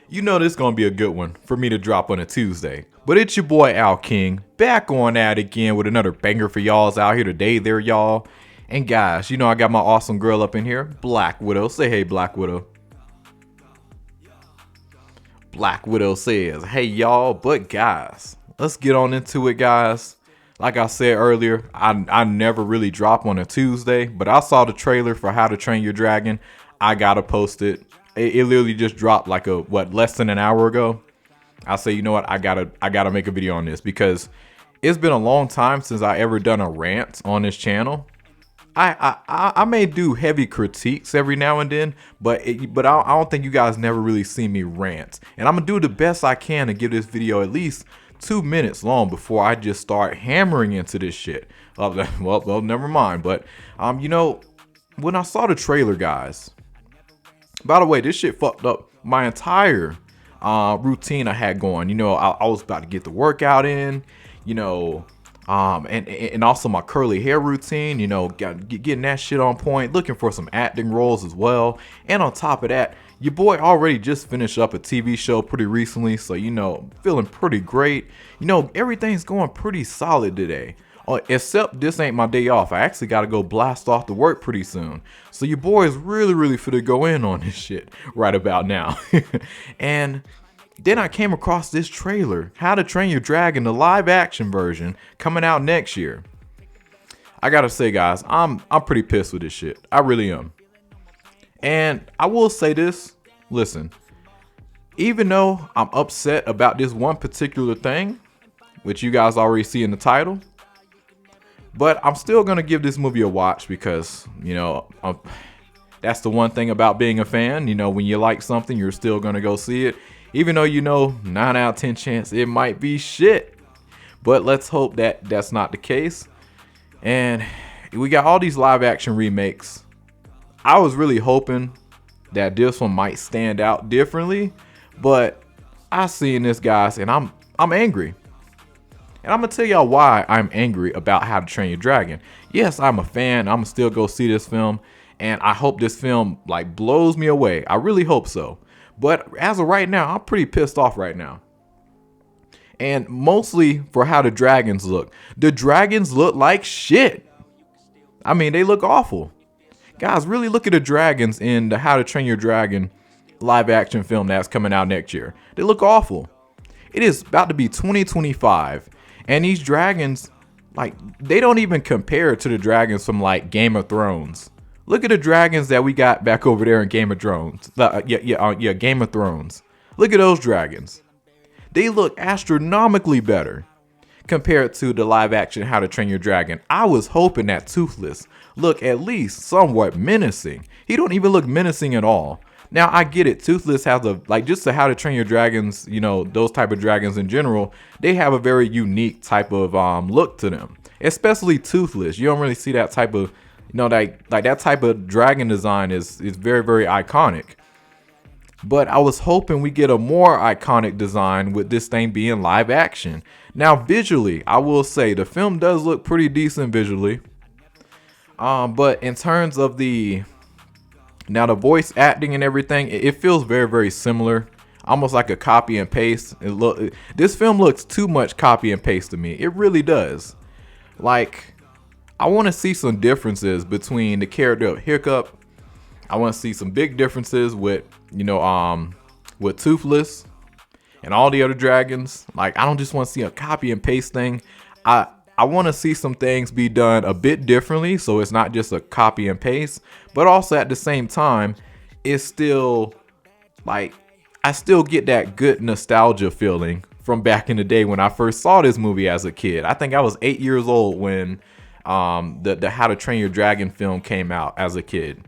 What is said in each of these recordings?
You know this is gonna be a good one for me to drop on a Tuesday. But it's your boy Al King, back on that again with another banger for y'all's out here today there, y'all. And guys, you know I got my awesome girl up in here, Black Widow. Say hey, Black Widow. Black Widow says, hey y'all, but guys, let's get on into it, guys. Like I said earlier, I never really drop on a Tuesday, but I saw the trailer for How to Train Your Dragon. I gotta post it. It literally just dropped like less than an hour ago. I say, you know what, I gotta make a video on this because it's been a long time since I ever done a rant on this channel. I may do heavy critiques every now and then, but I don't think you guys never really see me rant. And I'm gonna do the best I can to give this video at least 2 minutes long before I just start hammering into this shit. Well, never mind. But you know, when I saw the trailer, guys. By the way, this shit fucked up my entire routine I had going. You know, I was about to get the workout in. You know. And also my curly hair routine, you know, getting that shit on point, looking for some acting roles as well. And on top of that, your boy already just finished up a TV show pretty recently, so you know, feeling pretty great. You know, everything's going pretty solid today. Except this ain't my day off. I actually got to go blast off to work pretty soon. So your boy is really finna go in on this shit right about now. And then I came across this trailer, How to Train Your Dragon, the live action version, coming out next year. I gotta say, guys, I'm pretty pissed with this shit. I really am. And I will say this, listen, even though I'm upset about this one particular thing, which you guys already see in the title, but I'm still gonna give this movie a watch because, you know, that's the one thing about being a fan. You know, when you like something, you're still gonna go see it. Even though you know 9 out of 10 chance it might be shit. But let's hope that that's not the case. And we got all these live action remakes. I was really hoping that this one might stand out differently. But I seen this, guys, and I'm angry. And I'm gonna tell y'all why I'm angry about How to Train Your Dragon. Yes, I'm a fan. I'm gonna still go see this film. And I hope this film like blows me away. I really hope so. But as of right now, I'm pretty pissed off right now. And mostly for how the dragons look. The dragons look like shit. I mean, they look awful. Guys, really look at the dragons in the How to Train Your Dragon live action film that's coming out next year. They look awful. It is about to be 2025. And these dragons, like, they don't even compare to the dragons from like Game of Thrones. Look at the dragons that we got back over there in Game of Thrones. Game of Thrones. Look at those dragons. They look astronomically better compared to the live action How to Train Your Dragon. I was hoping that Toothless looked at least somewhat menacing. He don't even look menacing at all. Now I get it. Toothless has just the How to Train Your Dragons, you know, those type of dragons in general, they have a very unique type of look to them. Especially Toothless. You don't really see that type of, you know, like that type of dragon design is very iconic. But I was hoping we get a more iconic design with this thing being live action. Now visually, I will say the film does look pretty decent visually. But in terms of the voice acting and everything, it feels very similar. Almost like a copy and paste. This film looks too much copy and paste to me. It really does. Like, I want to see some differences between the character of Hiccup. I want to see some big differences with, you know, with Toothless and all the other dragons. Like, I don't just want to see a copy and paste thing. I want to see some things be done a bit differently, so it's not just a copy and paste. But also at the same time, it's still like, I still get that good nostalgia feeling from back in the day when I first saw this movie as a kid. I think I was 8 years old when the How to Train Your Dragon film came out as a kid.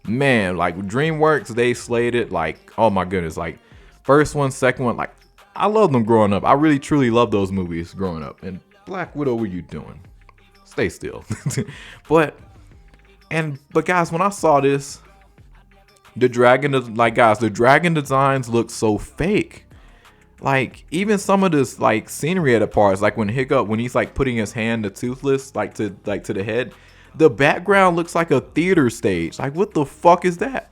Man, like DreamWorks, they slayed it. Like, oh my goodness, like first one, second one, like I loved them growing up. I really truly loved those movies growing up. And Black Widow, what are you doing? Stay still. but guys, when I saw this, the dragon designs look so fake. Like, even some of this like scenery at the parts, like when he's like putting his hand to Toothless, like to the head, The background looks like a theater stage. Like, what the fuck is that?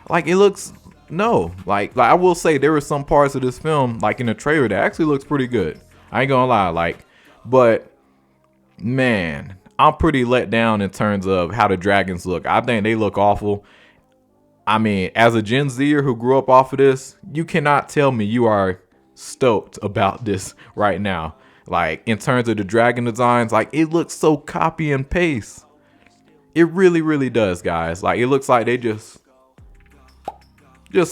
Like, it looks, no. Like I will say there were some parts of this film, like in the trailer, that actually looks pretty good. I ain't gonna lie. Like, but man, I'm pretty let down in terms of how the dragons look. I think they look awful. I mean, as a Gen Zer who grew up off of this, you cannot tell me you are stoked about this right now. Like, in terms of the dragon designs, like, it looks so copy and paste. It really, really does, guys. Like, it looks like they just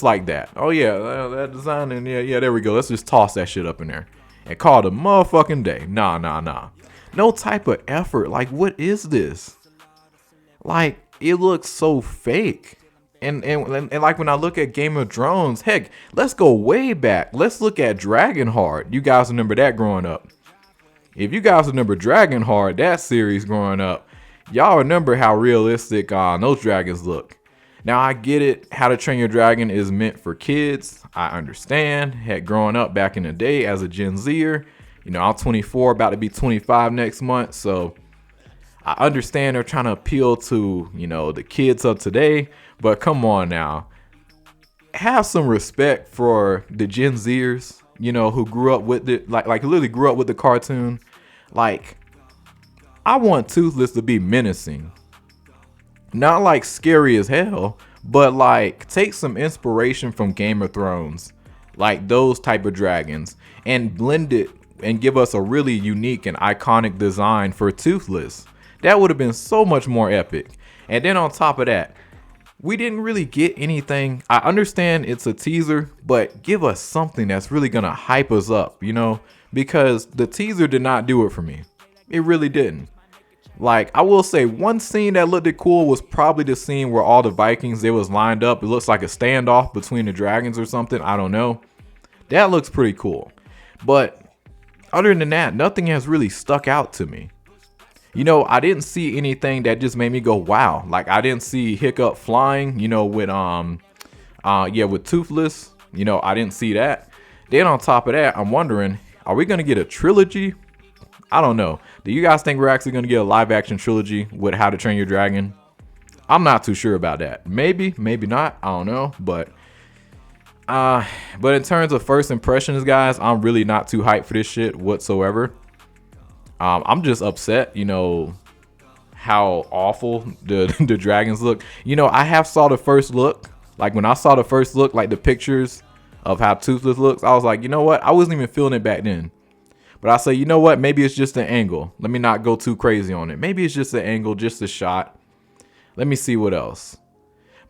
like that. Oh yeah, that design, and yeah, there we go. Let's just toss that shit up in there and call it a motherfucking day. Nah. No type of effort. Like, what is this? Like, it looks so fake. And like when I look at Game of Thrones, heck, let's go way back. Let's look at Dragonheart. You guys remember that growing up? If you guys remember Dragonheart, that series growing up, y'all remember how realistic those dragons look. Now I get it. How to Train Your Dragon is meant for kids. I understand. Heck, growing up back in the day as a Gen Zer, you know, I'm 24, about to be 25 next month, so I understand they're trying to appeal to, you know, the kids of today. But come on now, have some respect for the Gen Zers, you know, who grew up with it, like literally grew up with the cartoon. Like, I want Toothless to be menacing, not like scary as hell, but like take some inspiration from Game of Thrones, like those type of dragons, and blend it and give us a really unique and iconic design for Toothless. That would have been so much more epic. And then on top of that, we didn't really get anything. I understand it's a teaser, but give us something that's really gonna hype us up, you know, because the teaser did not do it for me. It really didn't. Like, I will say one scene that looked cool was probably the scene where all the Vikings, they was lined up. It looks like a standoff between the dragons or something. I don't know. That looks pretty cool. But other than that, nothing has really stuck out to me. You know, I didn't see anything that just made me go, wow. Like, I didn't see Hiccup flying, you know, with with Toothless. You know, I didn't see that. Then on top of that, I'm wondering, are we going to get a trilogy? I don't know. Do you guys think we're actually going to get a live action trilogy with How to Train Your Dragon? I'm not too sure about that. Maybe, maybe not. I don't know. But in terms of first impressions, guys, I'm really not too hyped for this shit whatsoever. I'm just upset, you know, how awful the dragons look. You know, I have saw the first look. Like, when I saw the first look, like the pictures of how Toothless looks, I was like, you know what? I wasn't even feeling it back then. But I say, you know what? Maybe it's just an angle. Let me not go too crazy on it. Maybe it's just an angle, just a shot. Let me see what else.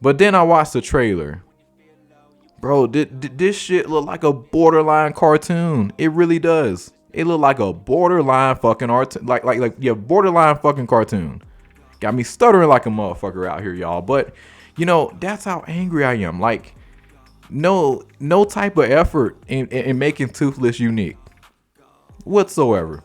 But then I watched the trailer. Bro, this shit look like a borderline cartoon. It really does. It looked like a borderline fucking borderline fucking cartoon. Got me stuttering like a motherfucker out here, y'all. But, you know, that's how angry I am. Like, no type of effort in making Toothless unique whatsoever.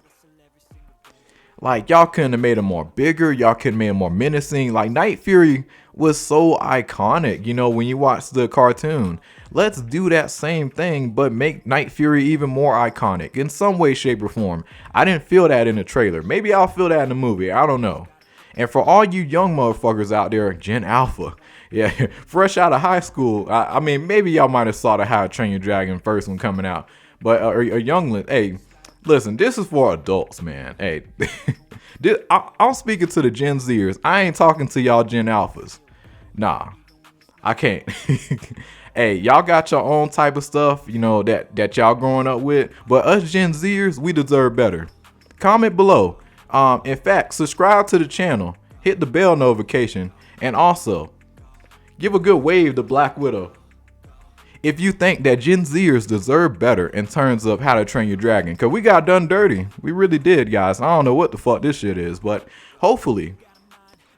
Like, y'all couldn't have made him more bigger. Y'all couldn't have made him more menacing. Like, Night Fury was so iconic, you know, when you watch the cartoon. Let's do that same thing, but make Night Fury even more iconic in some way, shape, or form. I didn't feel that in the trailer. Maybe I'll feel that in the movie. I don't know. And for all you young motherfuckers out there, Gen Alpha, yeah, fresh out of high school, I mean, maybe y'all might have saw the How to Train Your Dragon first one coming out. But a youngling, hey, listen, this is for adults, man. Hey, I'm speaking to the Gen Zers. I ain't talking to y'all Gen Alphas. Nah, I can't. Hey, y'all got your own type of stuff, you know, that y'all growing up with. But us Gen Zers, we deserve better. Comment below. In fact, subscribe to the channel. Hit the bell notification. And also, give a good wave to Black Widow. If you think that Gen Zers deserve better in terms of How to Train Your Dragon. Because we got done dirty. We really did, guys. I don't know what the fuck this shit is. But hopefully,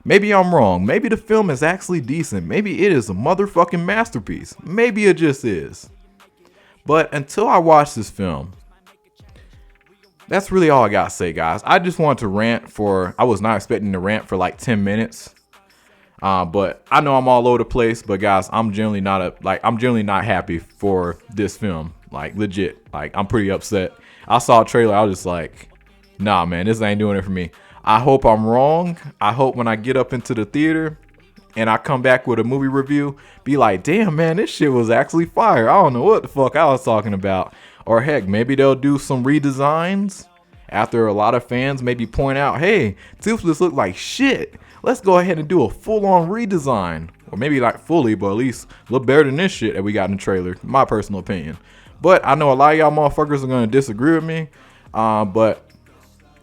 maybe I'm wrong. Maybe the film is actually decent. Maybe it is a motherfucking masterpiece. Maybe it just is. But until I watch this film, that's really all I gotta say, guys. I just wanted to rant I was not expecting to rant for like 10 minutes. But I know I'm all over the place. But guys, I'm generally not happy for this film. Like, legit. Like, I'm pretty upset. I saw a trailer. I was just like, nah, man, this ain't doing it for me. I hope I'm wrong. I hope when I get up into the theater and I come back with a movie review, be like, damn man, this shit was actually fire. I don't know what the fuck I was talking about. Or heck, maybe they'll do some redesigns after a lot of fans maybe point out, hey, Toothless look like shit. Let's go ahead and do a full-on redesign. Or maybe not fully, but at least look better than this shit that we got in the trailer. My personal opinion. But I know a lot of y'all motherfuckers are going to disagree with me. But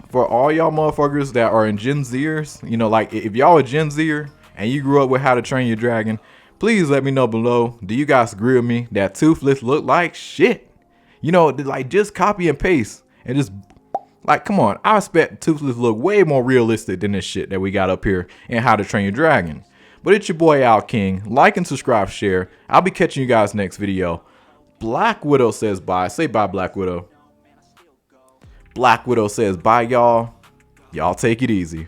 for all y'all motherfuckers that are in Gen Zers, you know, like if y'all are Gen Zer and you grew up with How to Train Your Dragon, please let me know below. Do you guys agree with me that Toothless look like shit? You know, like just copy and paste and just like, come on. I expect Toothless look way more realistic than this shit that we got up here in How to Train Your Dragon. But it's your boy Al King. Like and subscribe, share. I'll be catching you guys next video. Black Widow says bye. Say bye, Black Widow. Black Widow says bye, y'all. Y'all take it easy.